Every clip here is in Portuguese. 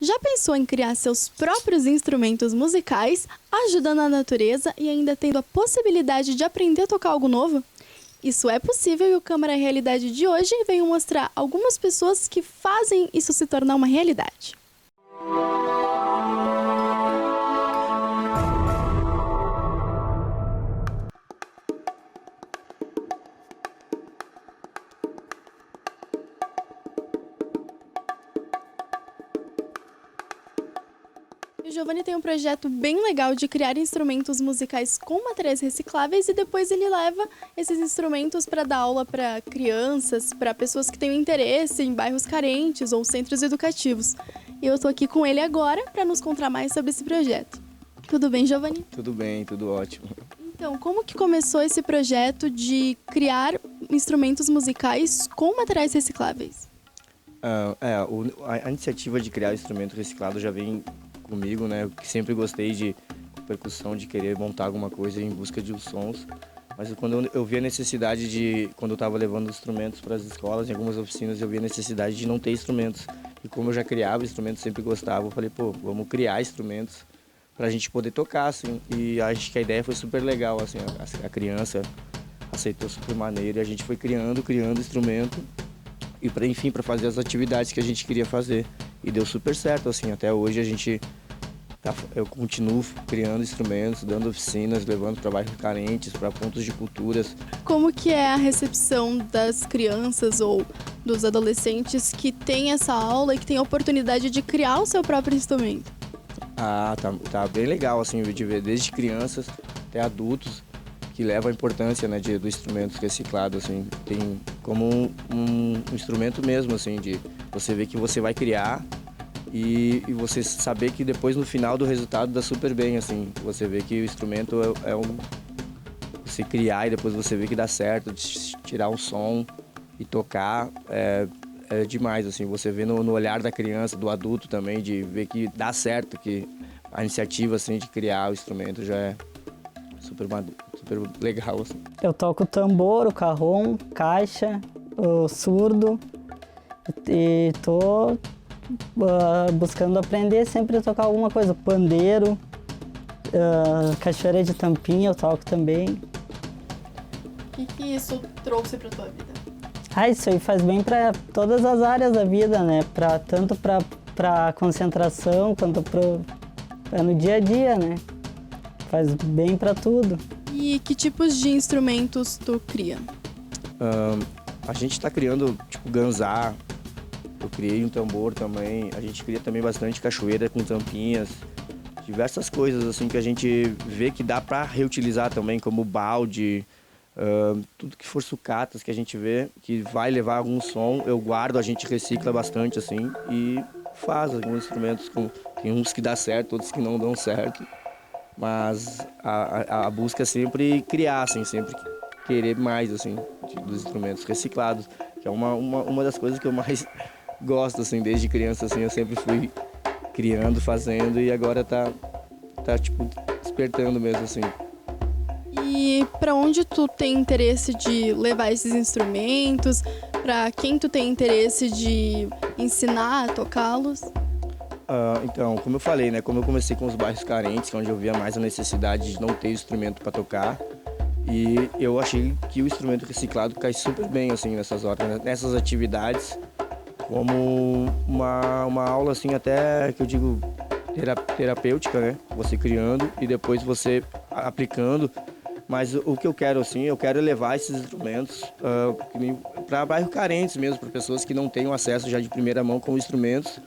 Já pensou em criar seus próprios instrumentos musicais, ajudando a natureza e ainda tendo a possibilidade de aprender a tocar algo novo? Isso é possível e o Câmara Realidade de hoje veio mostrar algumas pessoas que fazem isso se tornar uma realidade. O Giovanni tem um projeto bem legal de criar instrumentos musicais com materiais recicláveis e depois ele leva esses instrumentos para dar aula para crianças, para pessoas que têm interesse em bairros carentes ou centros educativos. E eu estou aqui com ele agora para nos contar mais sobre esse projeto. Tudo bem, Giovanni? Tudo bem, tudo ótimo. Então, como que começou esse projeto de criar instrumentos musicais com materiais recicláveis? A iniciativa de criar o instrumento reciclado já vem comigo, né? Eu que sempre gostei de percussão, de querer montar alguma coisa em busca de sons. Mas quando eu vi a necessidade de, quando eu estava levando instrumentos para as escolas, em algumas oficinas, eu vi a necessidade de não ter instrumentos. E como eu já criava instrumentos, sempre gostava, eu falei, pô, vamos criar instrumentos para a gente poder tocar, assim. E acho que a ideia foi super legal, assim, a criança aceitou super maneiro e a gente foi criando instrumento e para fazer as atividades que a gente queria fazer. E deu super certo, assim, até hoje eu continuo criando instrumentos, dando oficinas, levando para bairros carentes, para pontos de culturas. Como que é a recepção das crianças ou dos adolescentes que têm essa aula e que têm a oportunidade de criar o seu próprio instrumento? Tá bem legal, assim, de ver desde crianças até adultos que levam a importância, né, do instrumento reciclado, assim, tem como um instrumento mesmo, assim, de você ver que você vai criar e você saber que depois no final do resultado dá super bem, assim, você vê que o instrumento você criar e depois você vê que dá certo, de tirar um som e tocar, é demais, assim, você vê no olhar da criança, do adulto também, de ver que dá certo, que a iniciativa, assim, de criar o instrumento já é super legal, assim. Eu toco tambor, o cajón, caixa, o surdo e tô buscando aprender sempre a tocar alguma coisa, pandeiro, cachoeira de tampinha eu toco também. O que isso trouxe para tua vida? Isso aí faz bem para todas as áreas da vida, né? Tanto para concentração quanto no dia a dia, né? Faz bem para tudo. E que tipos de instrumentos tu cria? A gente está criando, tipo, ganzá, eu criei um tambor também, a gente cria também bastante cachoeira com tampinhas, diversas coisas assim que a gente vê que dá para reutilizar também, como balde, tudo que for sucatas que a gente vê que vai levar algum som, eu guardo, a gente recicla bastante assim e faz alguns instrumentos, tem uns que dá certo, outros que não dão certo. Mas a busca é sempre criar, assim, sempre querer mais, assim, dos instrumentos reciclados, que é uma das coisas que eu mais gosto, assim, desde criança, assim, eu sempre fui criando, fazendo e agora tá tipo, despertando mesmo, assim. E para onde tu tem interesse de levar esses instrumentos? Para quem tu tem interesse de ensinar a tocá-los? Então, como eu falei, né, como eu comecei com os bairros carentes, onde eu via mais a necessidade de não ter instrumento para tocar, e eu achei que o instrumento reciclado cai super bem, assim, nessas horas, né, nessas atividades, como uma aula, assim, até que eu digo terapêutica, né, você criando e depois você aplicando. Mas o que eu quero, assim, eu quero levar esses instrumentos para bairros carentes mesmo, para pessoas que não tenham acesso já de primeira mão com instrumentos,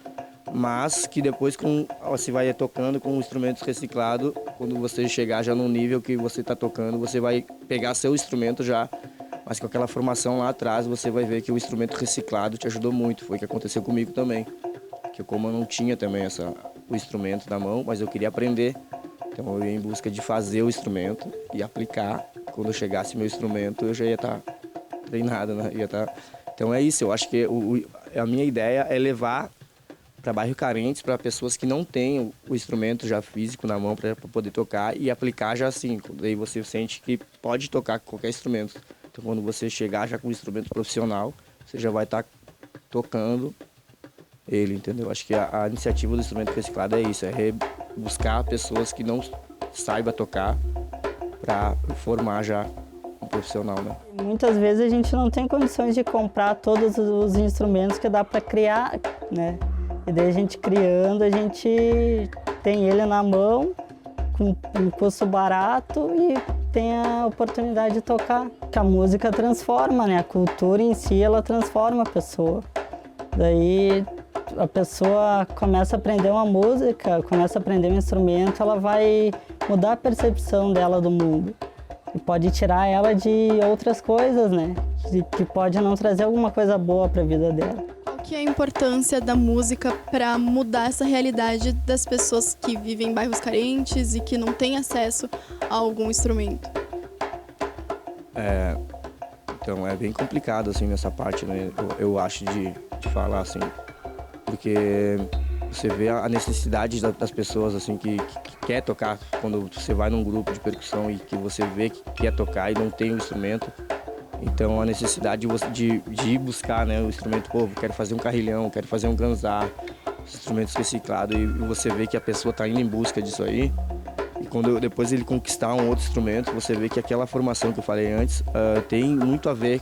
mas que depois você vai tocando com instrumentos reciclados, quando você chegar já no nível que você está tocando, você vai pegar seu instrumento já, mas com aquela formação lá atrás, você vai ver que o instrumento reciclado te ajudou muito. Foi o que aconteceu comigo também, que como eu não tinha também o instrumento na mão, mas eu queria aprender, então eu ia em busca de fazer o instrumento e aplicar. Quando eu chegasse meu instrumento, eu já ia estar treinado, né? Então é isso, eu acho que a minha ideia é levar para bairros carentes, para pessoas que não têm o instrumento já físico na mão para poder tocar e aplicar já assim. Daí você sente que pode tocar qualquer instrumento. Então quando você chegar já com um instrumento profissional, você já vai estar tocando ele, entendeu? Acho que a iniciativa do instrumento reciclado é isso, é buscar pessoas que não saibam tocar para formar já um profissional, né? Muitas vezes a gente não tem condições de comprar todos os instrumentos que dá para criar, né? E daí a gente criando, a gente tem ele na mão, com um custo barato e tem a oportunidade de tocar. Que a música transforma, né? A cultura em si, ela transforma a pessoa. Daí a pessoa começa a aprender uma música, começa a aprender um instrumento, ela vai mudar a percepção dela do mundo. E pode tirar ela de outras coisas, né? Que pode não trazer alguma coisa boa para a vida dela. Qual que é a importância da música para mudar essa realidade das pessoas que vivem em bairros carentes e que não têm acesso a algum instrumento? Então é bem complicado assim nessa parte, né? Eu acho de falar assim, porque você vê a necessidade das pessoas assim que quer tocar quando você vai num grupo de percussão e que você vê que quer tocar e não tem o instrumento. Então a necessidade de ir buscar, né, o instrumento, pô, quero fazer um carrilhão, quero fazer um ganzá, os instrumentos reciclados, e você vê que a pessoa está indo em busca disso aí. E quando depois ele conquistar um outro instrumento, você vê que aquela formação que eu falei antes tem muito a ver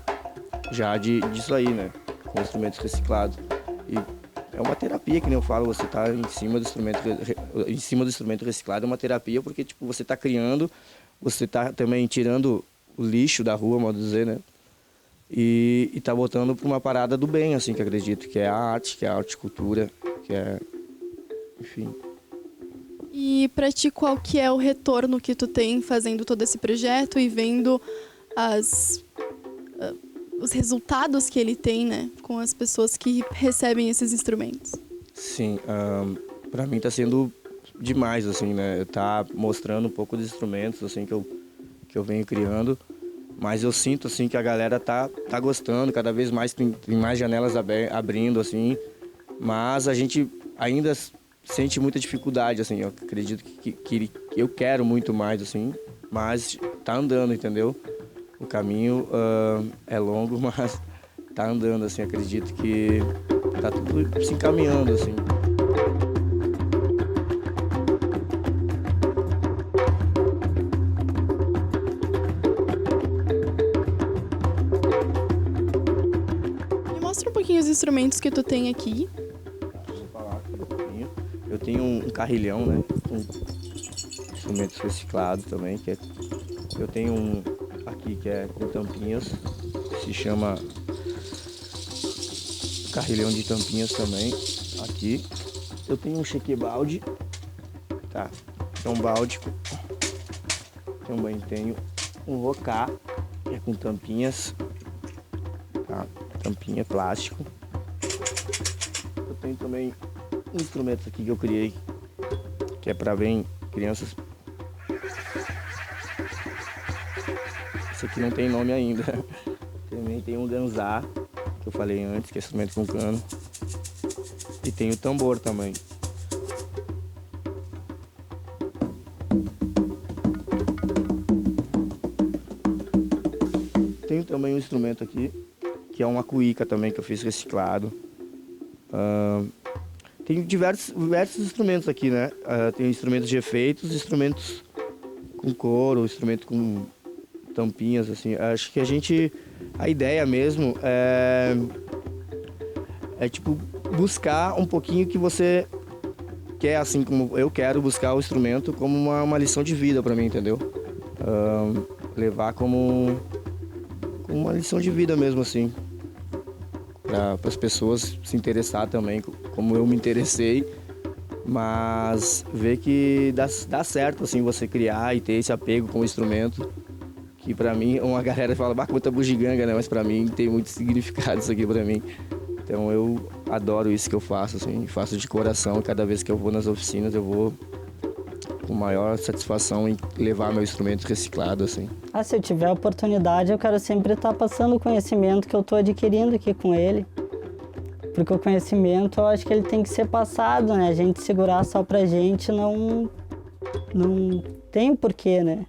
já disso aí, né, com instrumentos reciclados. E é uma terapia, que nem eu falo, você está em cima do instrumento reciclado, é uma terapia porque tipo, você está criando, você está também tirando o lixo da rua, modo de dizer, né? E tá botando para uma parada do bem, assim, que eu acredito, que é a arte, que é a cultura, que é, enfim. E para ti, qual que é o retorno que tu tem fazendo todo esse projeto e vendo os resultados que ele tem, né, com as pessoas que recebem esses instrumentos? Sim, para mim tá sendo demais, assim, né? Tá mostrando um pouco dos instrumentos, assim, que eu venho criando, mas eu sinto, assim, que a galera tá gostando, cada vez mais tem mais janelas abrindo, assim, mas a gente ainda sente muita dificuldade, assim, eu acredito que eu quero muito mais, assim, mas tá andando, entendeu? O caminho é longo, mas tá andando, assim, acredito que tá tudo se encaminhando, assim. Me mostra um pouquinho os instrumentos que tu tem aqui. Vou falar aqui um pouquinho. Eu tenho um carrilhão, né, com instrumentos reciclados também, eu tenho um aqui que é com tampinhas, se chama carrilhão de tampinhas também. Aqui eu tenho um cheque-balde, tá? É um balde, também tenho um rocá, que é com tampinhas, tá? Tampinha plástico. Eu tenho também um instrumento aqui que eu criei, que é para bem crianças. Esse aqui não tem nome ainda. Também tem um ganzá, que eu falei antes, que é instrumento com cano. E tem o tambor também. Tenho também um instrumento aqui, que é uma cuíca também, que eu fiz reciclado. Tem diversos instrumentos aqui, né? Tem instrumentos de efeitos, instrumentos com couro, instrumento com tampinhas, assim. Acho que a ideia mesmo é tipo buscar um pouquinho que você quer, assim como eu quero buscar o instrumento como uma lição de vida para mim, entendeu? Levar como uma lição de vida mesmo, assim, para as pessoas se interessar também, como eu me interessei, mas ver que dá certo, assim, você criar e ter esse apego com o instrumento, que pra mim, uma galera fala, muita bugiganga, né? Mas pra mim tem muito significado isso aqui pra mim. Então eu adoro isso que eu faço, assim, faço de coração. Cada vez que eu vou nas oficinas, eu vou com maior satisfação em levar meu instrumento reciclado, assim. Se eu tiver a oportunidade, eu quero sempre estar passando o conhecimento que eu estou adquirindo aqui com ele. Porque o conhecimento, eu acho que ele tem que ser passado, né? A gente segurar só pra gente não tem porquê, né?